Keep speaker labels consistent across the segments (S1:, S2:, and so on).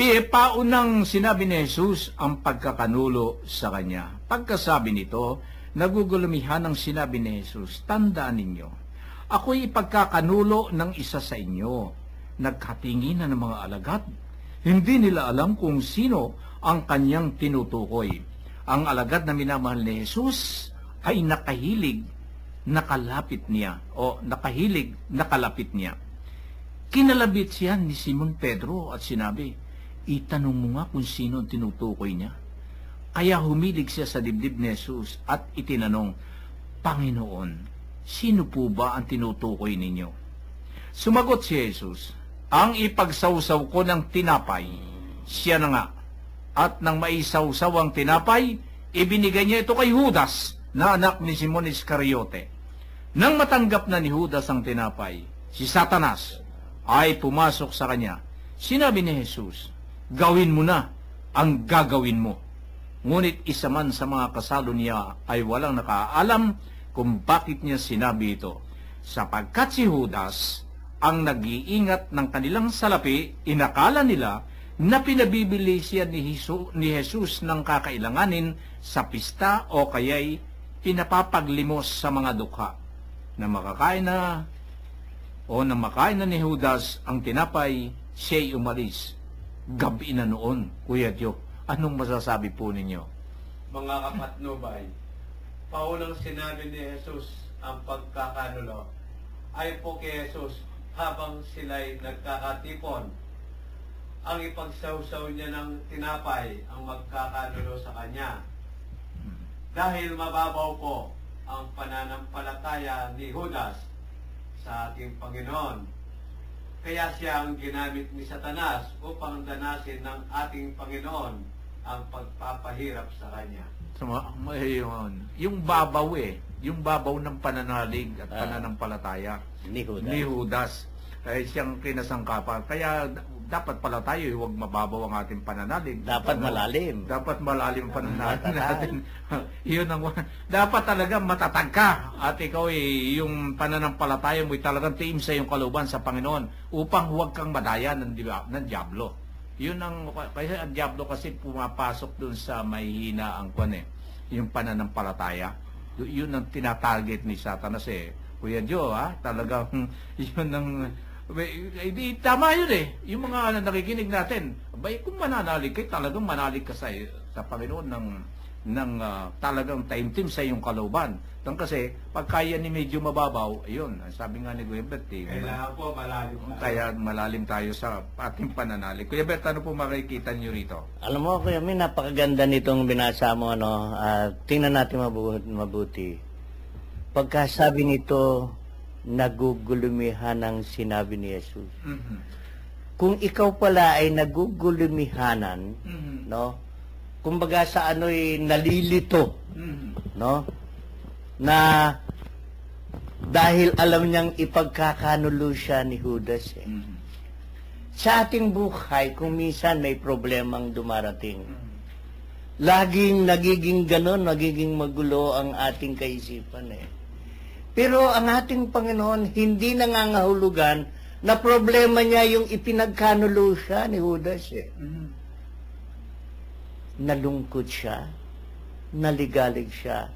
S1: Paunang sinabi ni Jesus ang pagkakanulo sa kanya. Pagkasabi nito, nagugulumihan ang sinabi ni Jesus, tandaan ninyo, ako'y ipagkakanulo ng isa sa inyo. Nagkatinginan ng mga alagad. Hindi nila alam kung sino ang kanyang tinutukoy. Ang alagad na minamahal ni Jesus ay nakahilig, nakalapit niya, o nakahilig, nakalapit niya. Kinalabit siya ni Simon Pedro at sinabi, itanong mo nga kung sino ang tinutukoy niya. Kaya humilig siya sa dibdib ni Jesus at itinanong, Panginoon, sino po ba ang tinutukoy ninyo? Sumagot si Jesus, ang ipagsawsaw ko ng tinapay, siya na nga. At nang maisawsaw ang tinapay, ibinigay niya ito kay Judas, na anak ni Simon Iscariote. Nang matanggap na ni Judas ang tinapay, si Satanas ay pumasok sa kanya. Sinabi ni Jesus, gawin mo na ang gagawin mo. Ngunit isa man sa mga kasalo niya ay walang nakaalam kung bakit niya sinabi ito. Sapagkat si Judas ang nag-iingat ng kanilang salapi, inakala nila na pinabibili siya ni Jesus ng kakailanganin sa pista o kaya'y pinapapaglimos sa mga dukha. Na makakain na ni Judas ang tinapay, siya'y umalis. Gabi na noon, Kuya Dio. Anong masasabi po ninyo?
S2: Mga kapatnubay, paunang sinabi ni Jesus ang pagkakanulo ay po kay Jesus habang sila'y nagkakatipon. Ang ipagsawsaw niya ng tinapay ang magkakanulo sa kanya. Dahil mababaw po ang pananampalataya ni Judas sa ating Panginoon. Kaya siya ang ginamit ni Satanas upang danasin ng ating Panginoon ang pagpapahirap sa kanya.
S1: Yung babaw yung babaw ng pananalig at pananampalataya
S3: ni
S1: Judas. Kaya siyang kinasangkapan. Kaya dapat pala tayo huwag mababaw ang ating pananalig.
S3: Dapat malalim.
S1: Dapat malalim ang pananalig natin. Yun ang dapat talaga matatag ka at ikaw yung pananampalataya mo talagang tiim sa iyong kalooban sa Panginoon upang huwag kang madaya ng diablo. Yun ang kasi ang diablo kasi pumapasok dun sa mahihina ang yung pananampalataya. Yun ang tinatarget ni Satanas Kuya Joe, talagang yun ang tama yun yung mga nakikinig natin, kung mananalig kayo, talagang manalig ka sa Panginoon ng talagang taimtim sa iyong kalooban. Kasi pag kaya ni medyo mababaw, ayun, sabi nga ni Kuya Bert,
S2: kailangan po malalim tayo.
S1: Kaya malalim tayo sa ating pananalig. Kuya Bert, ano po makikita niyo rito?
S3: Alam mo, Kuya Min, napakaganda nitong binasa mo, tingnan natin mabuti. Pagkasabi nito, nagugulumihan ang sinabi ni Jesus. Kung ikaw pala ay nagugulumihanan, kumbaga sa nalilito, na dahil alam niyang ipagkakanulo siya ni Judas. Sa ating buhay, kung minsan may problemang dumarating, laging nagiging ganon, nagiging magulo ang ating kaisipan Pero ang ating Panginoon, hindi nangangahulugan na problema niya yung ipinagkanulo siya ni Judas Nalungkot siya, naligalig siya,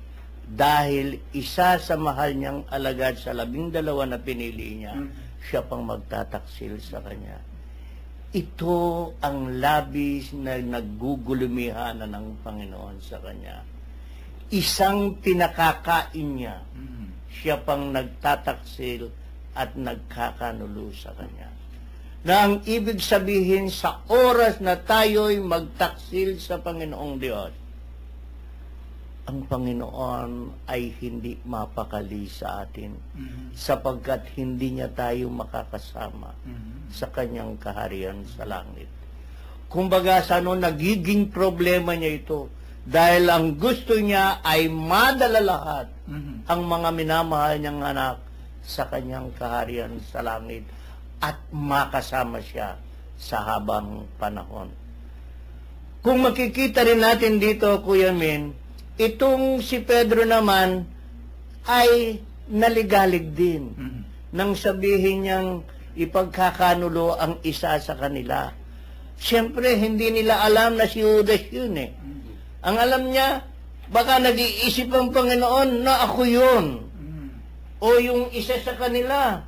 S3: dahil isa sa mahal niyang alagad sa 12 na pinili niya, siya pang magtataksil sa kanya. Ito ang labis na naggugulumihan ng Panginoon sa kanya. Isang pinakakain niya, siya pang nagtataksil at nagkakanulo sa kanya. Na ang ibig sabihin sa oras na tayo'y magtaksil sa Panginoong Diyos, ang Panginoon ay hindi mapakali sa atin sapagkat hindi niya tayo makakasama sa kanyang kaharian sa langit. Kumbaga nagiging problema niya ito dahil ang gusto niya ay madala lahat ang mga minamahal niyang anak sa kanyang kaharian sa langit at makasama siya sa habang panahon. Kung makikita rin natin dito, Kuya Min, itong si Pedro naman ay naligalig din nang sabihin niyang ipagkakanulo ang isa sa kanila. Siyempre, hindi nila alam na si Judas yun eh. Ang alam niya, baka nag-iisip ang Panginoon na ako yun. O yung isa sa kanila.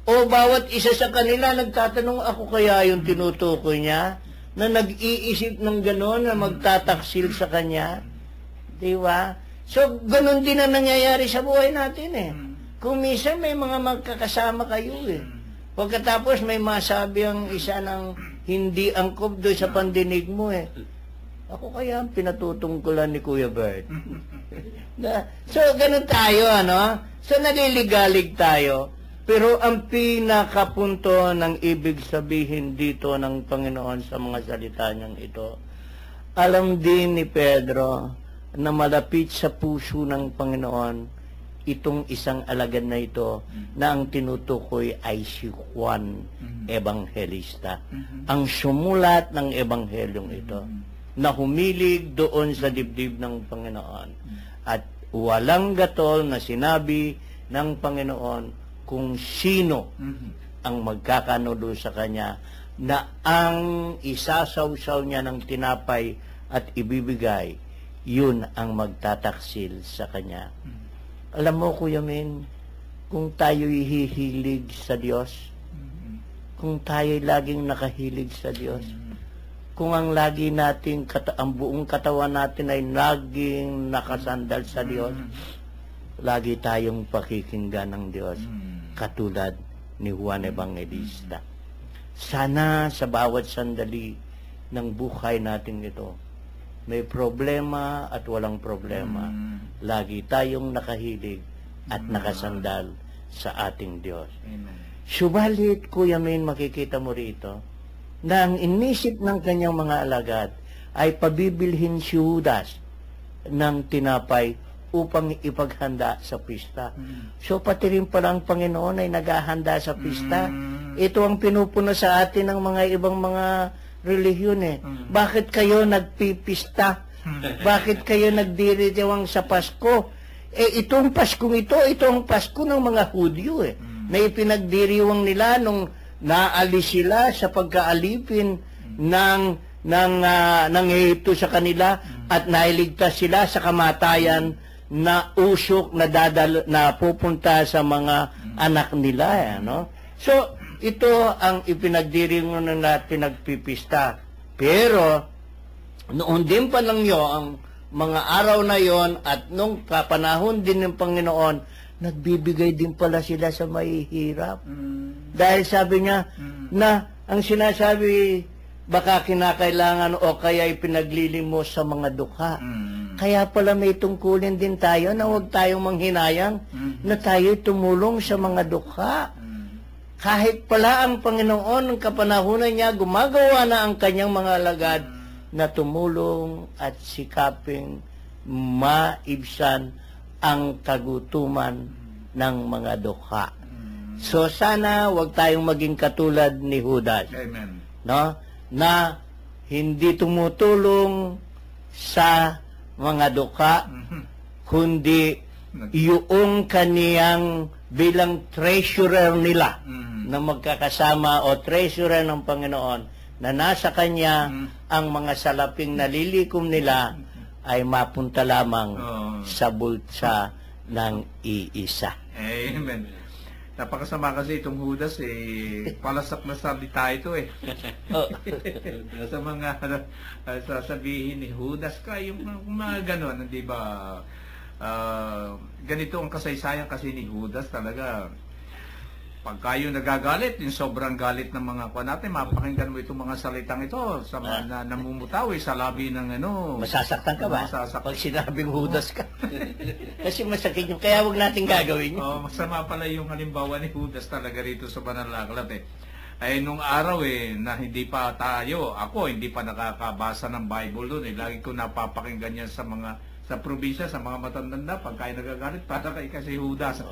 S3: O bawat isa sa kanila nagtatanong, ako kaya yung tinutukoy niya na nag-iisip ng gano'n na magtataksil sa kanya. Di ba? So, gano'n din ang nangyayari sa buhay natin eh. Kung minsan may mga magkakasama kayo eh. Pagkatapos may masabi ang isa ng hindi angkop doon sa pandinig mo eh. Ako kaya ang pinatutungkulan ni Kuya Bert. So, ganun tayo, ano? So, naliligalig tayo. Pero ang pinakapunto ng ibig sabihin dito ng Panginoon sa mga salita niyang ito, alam din ni Pedro na malapit sa puso ng Panginoon itong isang alagad na ito na ang tinutukoy ay si Juan Evangelista. Ang sumulat ng Evanghelyong ito na humilig doon sa dibdib ng Panginoon. At walang gatol na sinabi ng Panginoon kung sino ang magkakanulo sa kanya na ang isasawsaw niya ng tinapay at ibibigay, yun ang magtataksil sa kanya. Alam mo, Kuya Min, kung tayo'y hihilig sa Diyos, kung tayo'y laging nakahilig sa Diyos, kung ang lagi nating ang buong katawan natin ay laging nakasandal sa Diyos, lagi tayong pakikinggan ng Diyos, katulad ni Juan Evangelista. Sana sa bawat sandali ng buhay natin ito, may problema at walang problema, lagi tayong nakahilig at nakasandal sa ating Diyos. Subalit, Kuya Min, makikita mo rito na ang inisip ng kanyang mga alagad ay pabibilhin si Judas ng tinapay upang ipaghanda sa pista. So pati rin pala ang Panginoon ay naghahanda sa pista. Ito ang pinupuno sa atin ng mga ibang mga relihiyon eh. Bakit kayo nagpipista? Bakit kayo nagdiriwang sa Pasko? Eh itong Paskong ito ang Pasko ng mga Hudyo eh. Na ipinagdiriwang nila nung naalis sila sa pagkaalipin ng Ehipto sa kanila at nailigtas sila sa kamatayan na usok na pupunta sa mga anak nila, no? So, ito ang ipinagdiringon natin nagpipista. Pero, noon din pa lang ang mga araw na yon at nung kapanahon din ng Panginoon, nagbibigay din pala sila sa mahihirap. Dahil sabi niya na ang sinasabi, baka kinakailangan o kaya ipinaglilimos sa mga dukha. Kaya pala may tungkulin din tayo na huwag tayong manghinayang na tayo tumulong sa mga dukha. Kahit pala ang Panginoon ng kapanahunan niya, gumagawa na ang kanyang mga alagad na tumulong at sikaping maibsan ang kagutuman ng mga dukha. So sana huwag tayong maging katulad ni Judas.
S1: Amen.
S3: No? Na hindi tumutulong sa mga dukha, kundi yung kaniyang bilang treasurer nila na magkakasama o treasurer ng Panginoon na nasa kanya ang mga salaping nalilikom nila ay mapunta lamang sa bulsa ng iisa.
S1: Amen. Napakasama kasi itong Judas palasak na salita ito sa mga sasabihin ni Judas ka, yung mga ganon, di ba? Ganito ang kasaysayan kasi ni Judas talaga. Pag kayo nagagalit, yung sobrang galit ng mga kuha natin, mapakinggan mo itong mga salitang ito sa mga namumutaw sa labi ng
S3: Masasaktan ka ba?
S1: Masasaktan.
S3: Pag sinabing Judas ka. Kasi masakit yung, kaya huwag natin gagawin yun.
S1: Masama pala yung halimbawa ni Judas talaga rito sa Banal na Aklat Ay nung araw na hindi pa ako hindi pa nakakabasa ng Bible doon lagi ko napapakinggan yan sa probinsya, sa mga matandanda, pag kayo nagagalit, para kay kasi Judas.